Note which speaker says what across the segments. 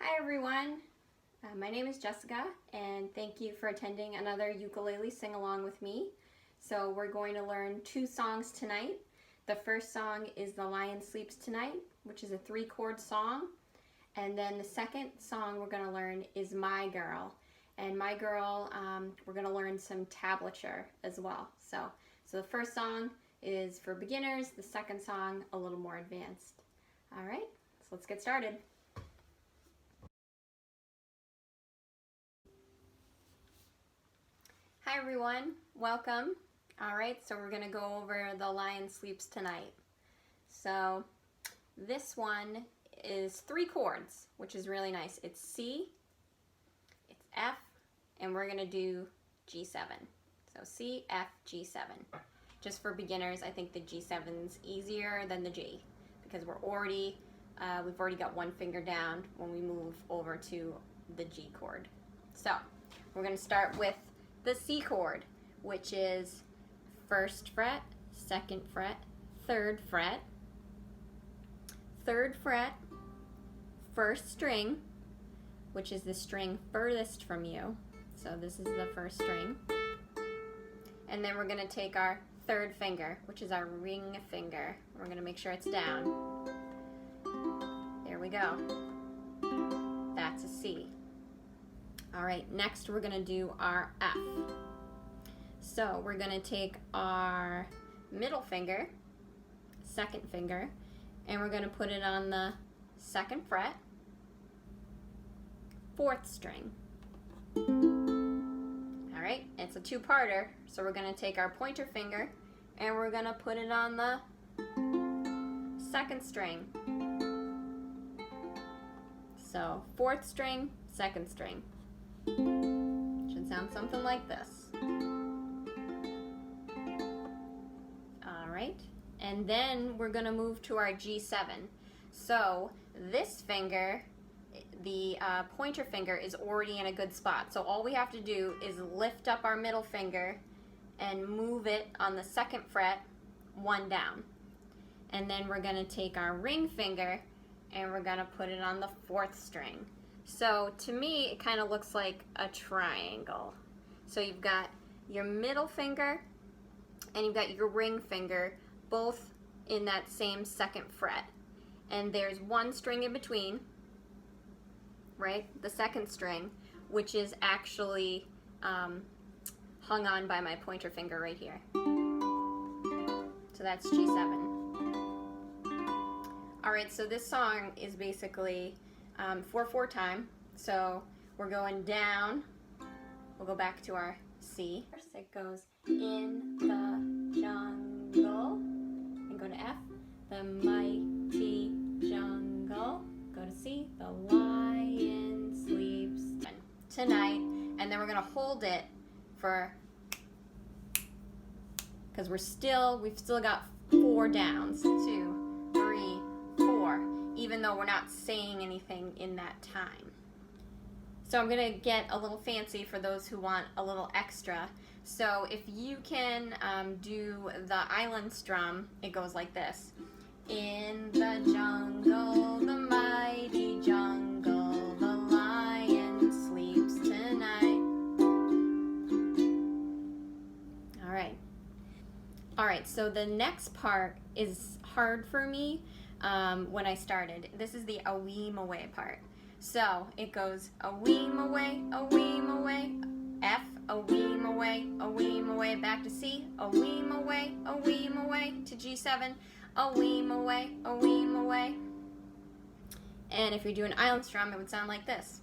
Speaker 1: Hi everyone, my name is Jessica and thank you for attending another ukulele sing-along with me. So we're going to learn two songs tonight. The first song is The Lion Sleeps Tonight, which is a 3-chord song. And then the second song we're going to learn is My Girl. And My Girl, we're going to learn some tablature as well. So the first song is for beginners, the second song a little more advanced. All right, so let's get started. Hi everyone, welcome. All right, so we're gonna go over The Lion Sleeps Tonight. So this one is 3 chords, which is really nice. It's C, it's F, and we're gonna do G7. So C, F, G7. Just for beginners, I think the G7's easier than the G because we've already got one finger down when we move over to the G chord. So we're gonna start with the C chord, which is 1st fret, 2nd fret, 3rd fret, 3rd fret, 1st string, which is the string furthest from you. So this is the 1st string. And then we're going to take our 3rd finger, which is our ring finger. We're going to make sure it's down. There we go. That's a C. All right, next we're gonna do our F. So we're gonna take our middle finger, 2nd finger, and we're gonna put it on the 2nd fret, 4th string. All right, it's a 2-parter, so we're gonna take our pointer finger and we're gonna put it on the 2nd string. So 4th string, 2nd string. Should sound something like this. All right, and then we're gonna move to our G7. So this finger, the pointer finger, is already in a good spot. So all we have to do is lift up our middle finger and move it on the 2nd fret, 1 down. And then we're gonna take our ring finger and we're gonna put it on the 4th string. So to me, it kind of looks like a triangle. So you've got your middle finger and you've got your ring finger, both in that same 2nd fret. And there's 1 string in between, right? The 2nd string, which is actually hung on by my pointer finger right here. So that's G7. All right, so this song is basically 4/4 time. So we're going down. We'll go back to our C. First it goes in the jungle and go to F. The mighty jungle. Go to C. The lion sleeps tonight. And then we're gonna hold it for, because we've still got 4 downs. 2, 3, 4. Even though we're not saying anything in that time. So I'm gonna get a little fancy for those who want a little extra. So if you can do the island strum, it goes like this. In the jungle, the mighty jungle, the lion sleeps tonight. All right, so the next part is hard for me. When I started. This is the a weem away part. So it goes a weem away, F, a weem away, back to C, a weem away, to G7, a weem away. And if you're doing island strum, it would sound like this.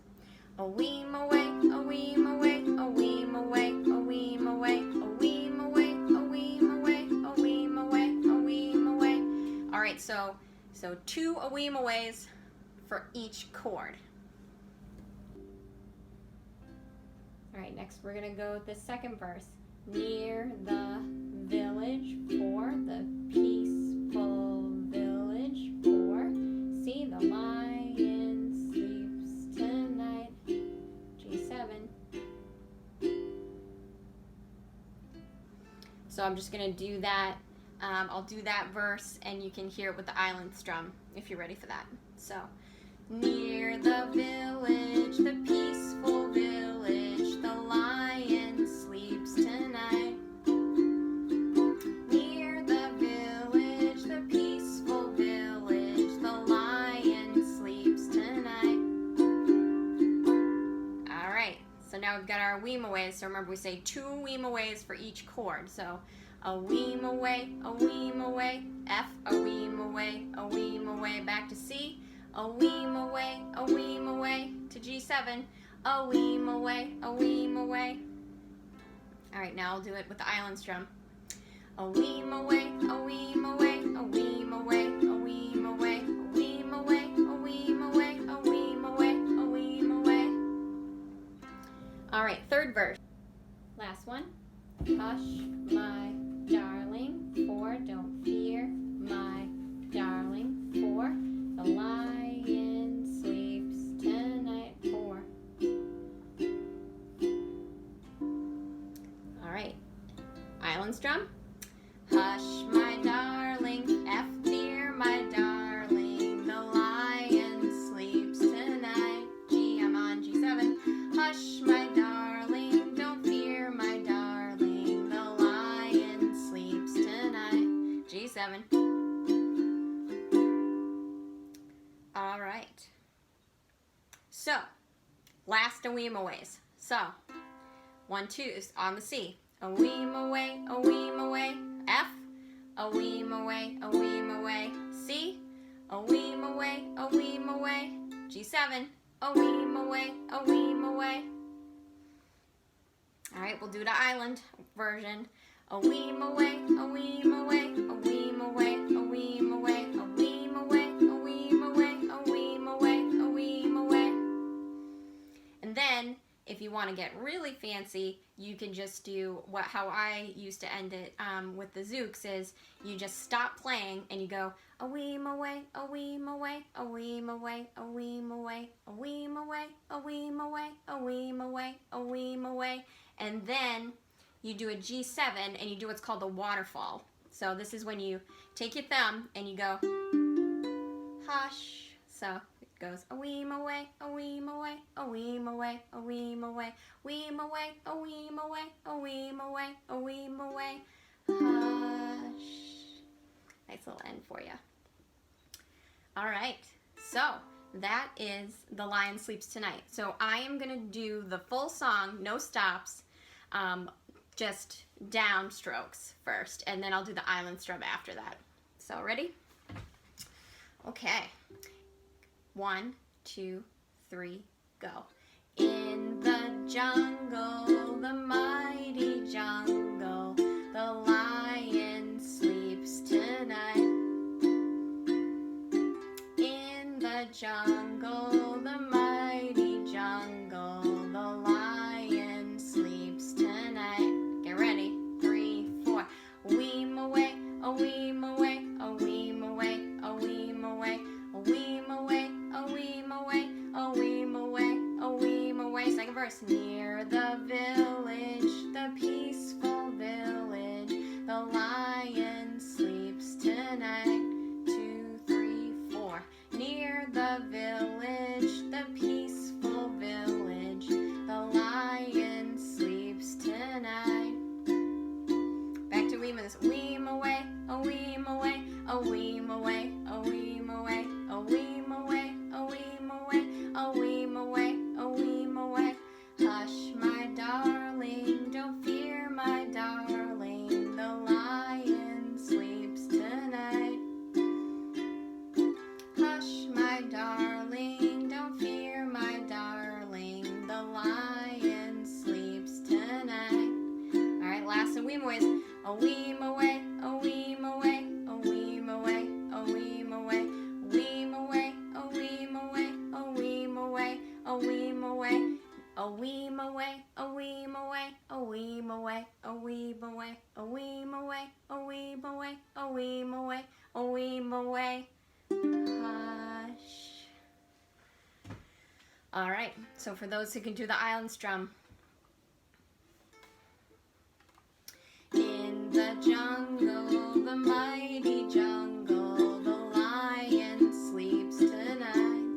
Speaker 1: A weem away, a weem away, a weem away, a weem away, a weem away, a weem away, a weem away, a weem away. All right, so 2 a weem aways for each chord. All right, next we're gonna go with the 2nd verse. Near the village, 4, the peaceful village, 4. See, the lion sleeps tonight, G7. So I'm just gonna do that. I'll do that verse and you can hear it with the island strum if you're ready for that. So Near the village, the peaceful village, the lion sleeps tonight. Near the village, the peaceful village, the lion sleeps tonight. All right, so now we've got our weem aways. So remember, we say 2 weem aways for each chord. So a weem away, F, a weem away, back to C, a weem away to G7, a weem away. All right, now I'll do it with the island strum. A weem away, a weem away, a weem away, a weem away, a weem away, a weem away, a weem away, a weem away. All right, third verse. Last one. Hush, my darling, for don't fear, my darling, for the lion sleeps tonight, for. All right, island strum. Hush, my darling, F dear, my darling, the lion sleeps tonight. G, I'm on G7. Hush, my darling, don't fear, my darling, the lion sleeps tonight. G7. All right. So, last a weem aways. So, 1, 2 on the C. A weem away, F, a weem away, C, a weem away, G7, a weem away. All right, we'll do the island version. A weem away, a weem away, a weem away, a weem away, a weem away, a weem away, a weem away, a weem away. And then, if you want to get really fancy, you can just do how I used to end it with the zooks is you just stop playing and you go a weem away, a weem away, a weem away, a weem away, a weem away, a weem away, a weem away, a weem away, and then you do a G7 and you do what's called a waterfall. So this is when you take your thumb and you go hush. So it goes a weem away, a weem away, a weem away, a weem away, weem away, a weem away, a weem away, a weem away, hush. Nice little end for you. All right, so that is The Lion Sleeps Tonight. So I am gonna do the full song, no stops, just downstrokes first, and then I'll do the island strum after that. So ready? Okay. 1, 2, 3, go. In the jungle, the mighty jungle, the lion sleeps tonight. In the jungle, the mighty jungle, the lion sleeps tonight. Get ready. 3, 4. Weem away, a weem away, a weem away, a weem away, a weem away, a weem away, a weem away, a weem away. Second verse. Near the village, the peaceful village, the lion sleeps tonight. 2, 3, 4. Near the village, the peaceful village, the lion sleeps tonight. Back to weem this. Weem away, a weem away, a weem away, a weem away, a weem away, a weem away, a weem away, a weem away. Hush, my darling, don't fear, my darling, the lion sleeps tonight. Hush, my darling, don't fear, my darling, the lion sleeps tonight. All right, last a weem aways. A weem away, a weem away, a weem away, a weem away, weem away, a weem away, a weem away, a weem away, a weem away, a weem away, a weem away, a weem away, a weem away, a weem away, a weem away, a weem away. Hush. All right, so for those who can do the island strum. In the jungle, the mighty jungle, the lion sleeps tonight.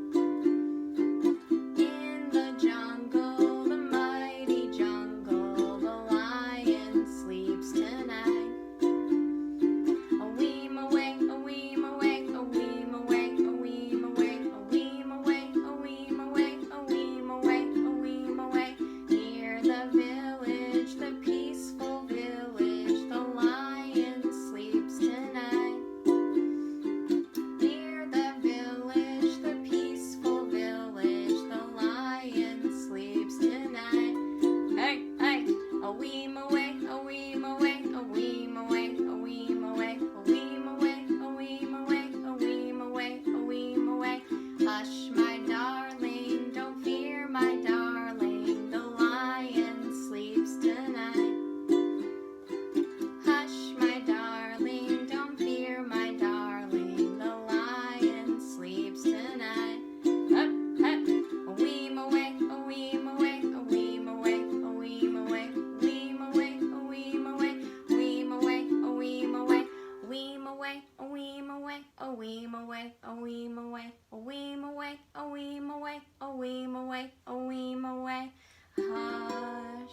Speaker 1: a weem away, a weem away, a weem away, a weem away, a weem away, a weem away. Hush.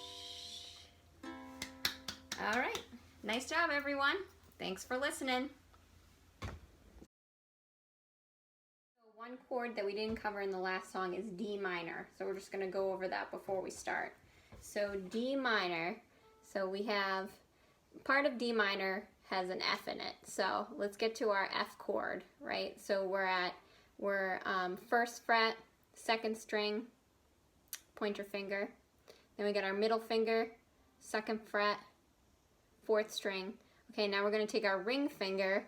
Speaker 1: All right, nice job everyone. Thanks for listening. One chord that we didn't cover in the last song is D minor. So we're just going to go over that before we start. So D minor, so we have, part of D minor has an F in it. So let's get to our F chord, right? So we're first fret, second string, pointer finger. Then we get our middle finger, second fret, fourth string. Okay, now we're going to take our ring finger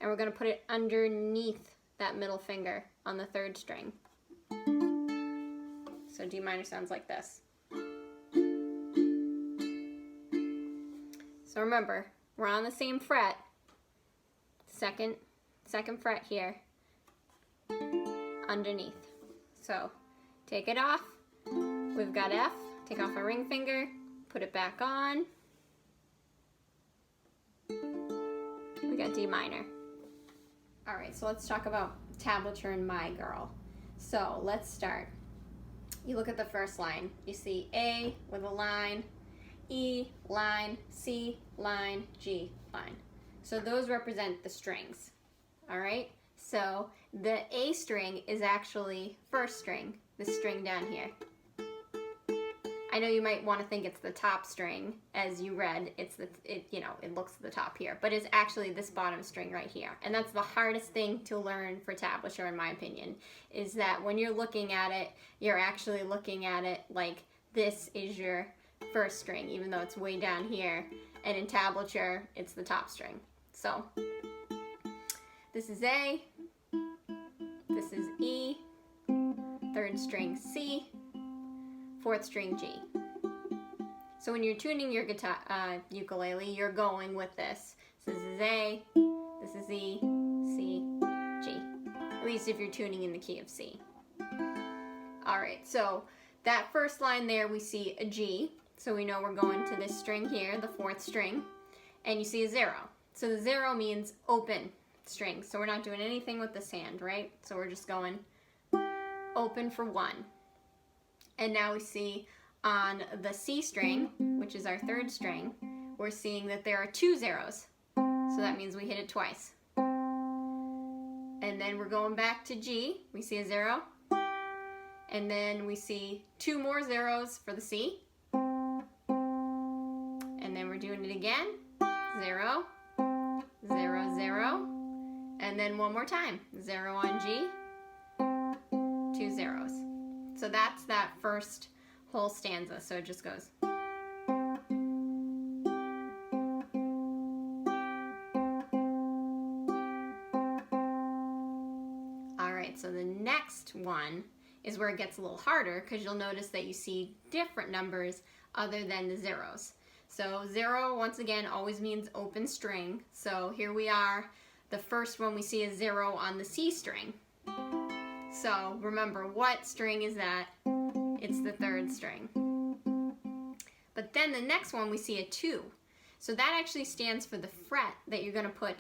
Speaker 1: and we're going to put it underneath that middle finger on the third string. So D minor sounds like this. So remember, we're on the same fret, second fret here, underneath. So take it off, we've got F, take off our ring finger, put it back on, we got D minor. All right, so let's talk about tablature and My Girl. So let's start. You look at the first line, you see A with a line, E, line, C, line, G, line. So those represent the strings, all right? So the A string is actually first string, this string down here. I know you might want to think it's the top string, as you read, it looks at the top here, but it's actually this bottom string right here. And that's the hardest thing to learn for tablature, in my opinion, is that when you're looking at it, you're actually looking at it like this is your first string, even though it's way down here, and in tablature it's the top string. So this is A, this is E, third string C, fourth string G. So when you're tuning your guitar, ukulele, you're going with this. This is A, this is E, C, G. At least if you're tuning in the key of C. All right, so that first line there we see a G. So we know we're going to this string here, the fourth string, and you see a 0. So the 0 means open string. So we're not doing anything with this hand, right? So we're just going open for 1. And now we see on the C string, which is our third string, we're seeing that there are 2 zeros. So that means we hit it twice. And then we're going back to G, we see a 0. And then we see 2 more zeros for the C. And then we're doing it again, 0, 0, 0, and then one more time, 0 on G, 2 zeros. So that's that first whole stanza, so it just goes. All right, so the next one is where it gets a little harder, because you'll notice that you see different numbers other than the zeros. So 0, once again, always means open string. So here we are, the first one we see is 0 on the C string. So remember, what string is that? It's the third string. But then the next one we see a 2. So that actually stands for the fret that you're going to put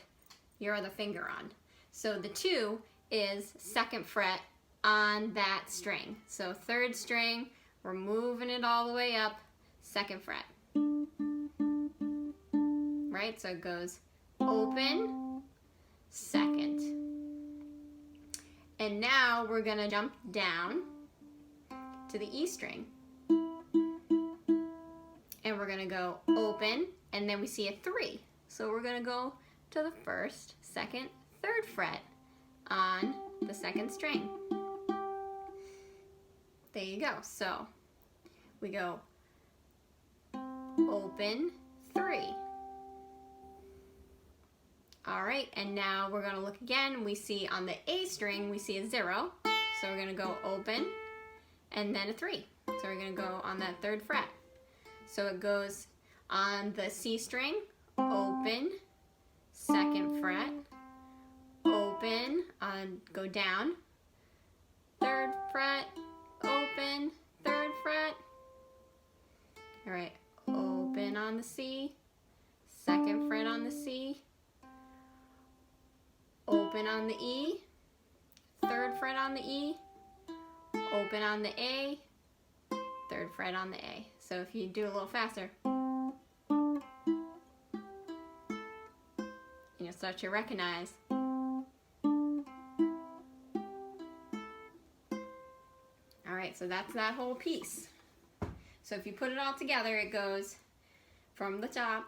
Speaker 1: your other finger on. So the 2 is second fret on that string. So third string, we're moving it all the way up, second fret. Right, so it goes open, second. And now we're gonna jump down to the E string. And we're gonna go open, and then we see a 3. So we're gonna go to the first, second, third fret on the second string. There you go. So we go open, 3. All right, and now we're gonna look again. We see on the A string, we see a 0. So we're gonna go open, and then a 3. So we're gonna go on that third fret. So it goes on the C string, open, second fret, open, go down, third fret, open, third fret. All right, open on the C, second fret on the C, open on the E, 3rd fret on the E, open on the A, 3rd fret on the A. So if you do a little faster, you'll start to recognize. Alright, so that's that whole piece. So if you put it all together, it goes from the top.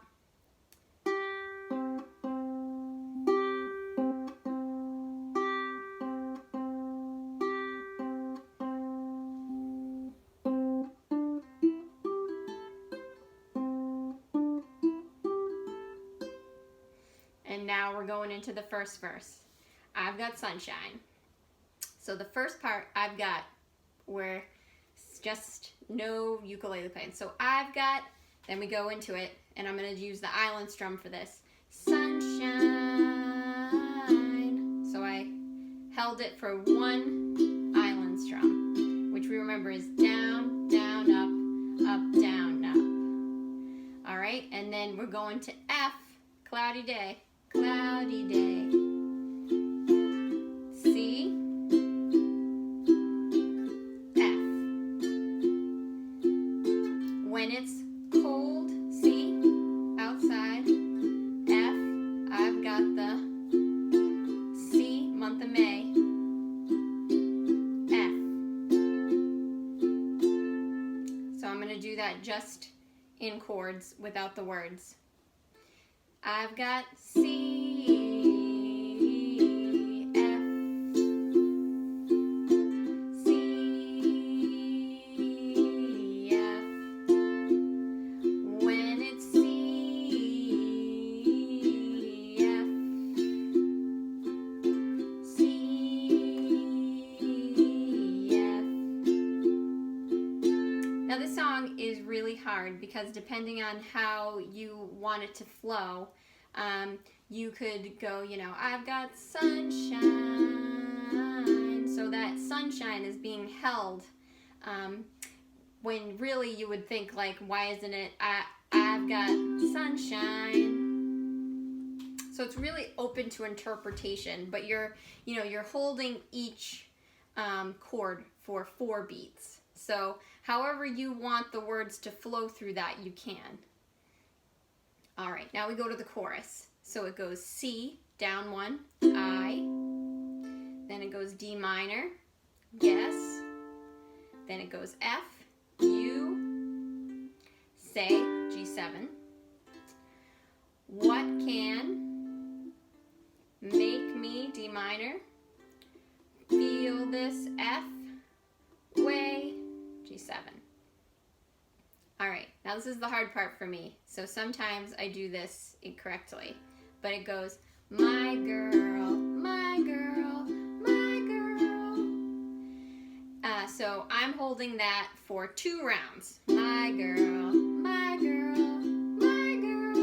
Speaker 1: And now we're going into the first verse. I've got sunshine. So the first part I've got where it's just no ukulele playing. So I've got, then we go into it, and I'm going to use the island strum for this. Sunshine. So I held it for one island strum, which we remember is down, down, up, up, down, up. All right, and then we're going to F, cloudy day, cloudy day. C, F. When it's cold, C, outside, F, I've got the C, month of May, F. So I'm going to do that just in chords without the words. I've got C, F, C, F. When it's C, F, C, F. Now this song is really hard because depending on how you want it to flow, you could go, you know, I've got sunshine. So that sunshine is being held when really you would think like, why isn't it I've got sunshine? So it's really open to interpretation, but you're holding each chord for 4 beats. So however you want the words to flow through that, you can. All right, now we go to the chorus. So it goes C, down 1, I, then it goes D minor, yes, then it goes F, U, say, G7. What can make me, D minor, feel this, F, way, G7. Alright, now this is the hard part for me. So sometimes I do this incorrectly. But it goes, my girl, my girl, my girl. So I'm holding that for 2 rounds. My girl, my girl, my girl.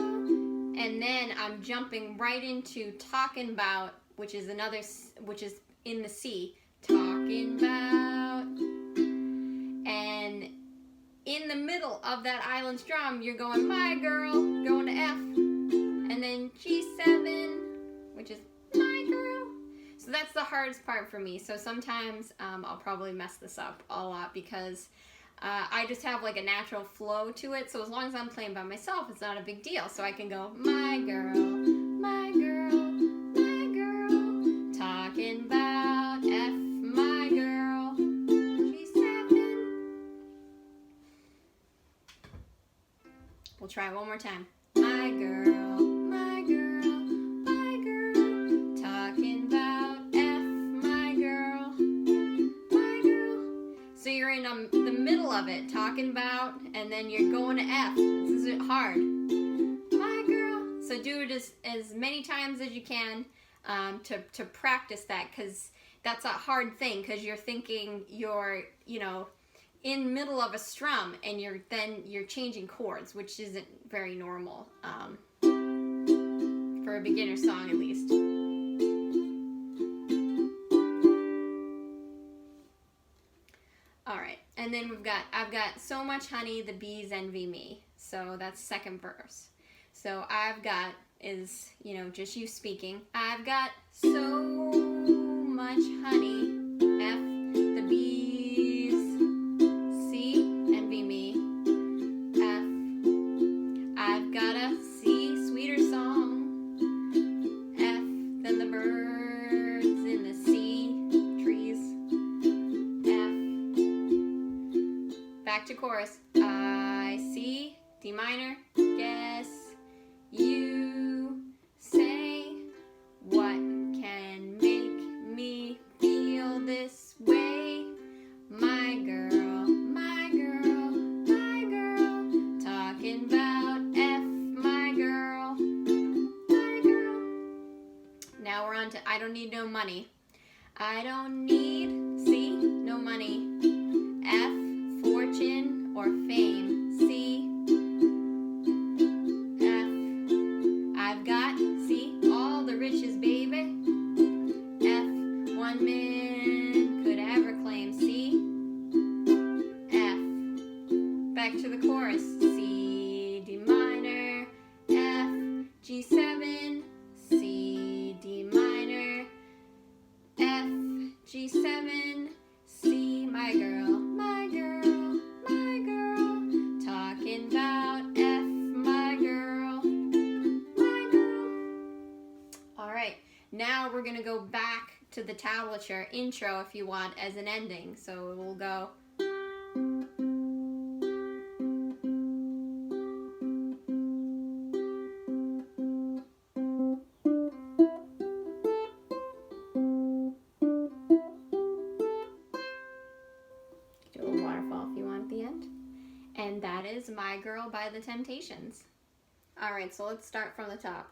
Speaker 1: And then I'm jumping right into talking about, which is in the C. Talking about. And in the middle of that island strum, you're going, my girl, going to F, and then G7, which is my girl. So that's the hardest part for me. So sometimes I'll probably mess this up a lot because I just have like a natural flow to it. So as long as I'm playing by myself, it's not a big deal. So I can go, my girl, my girl, my girl, talking about F, my girl, G7. We'll try one more time. My girl, my girl, my girl, talking about F, my girl, my girl. So you're in the middle of it, talking about, and then you're going to F. This is hard. My girl. So do it as many times as you can to practice that, because that's a hard thing, because you're thinking you're, in middle of a strum, and you're changing chords, which isn't very normal for a beginner song, at least. All right, and then I've got so much honey, the bees envy me. So that's second verse. So I've got, is, you know, just you speaking. I've got so much honey. F, the bees. C, envy me. F, I've got a C, sweeter song. F, than the birds in the sea, trees. F, back to chorus. I, C, D minor, guess you say, what can make me feel this way? My girl, my girl, my girl, talking about F, my girl, my girl. Now we're on to I don't need no money. I don't need, C, no money. F, fortune or fame. C, I've got, see, all the riches, baby. F, one man could ever claim. C, F, back to the chorus. C, D minor, F, G7, C, D minor, F, G7, C, my girl, my girl, my girl, talking about F, my girl. Alright, now we're going to go back to the tablature intro if you want as an ending. So we'll go. Do a waterfall if you want at the end. And that is My Girl by the Temptations. Alright, so let's start from the top.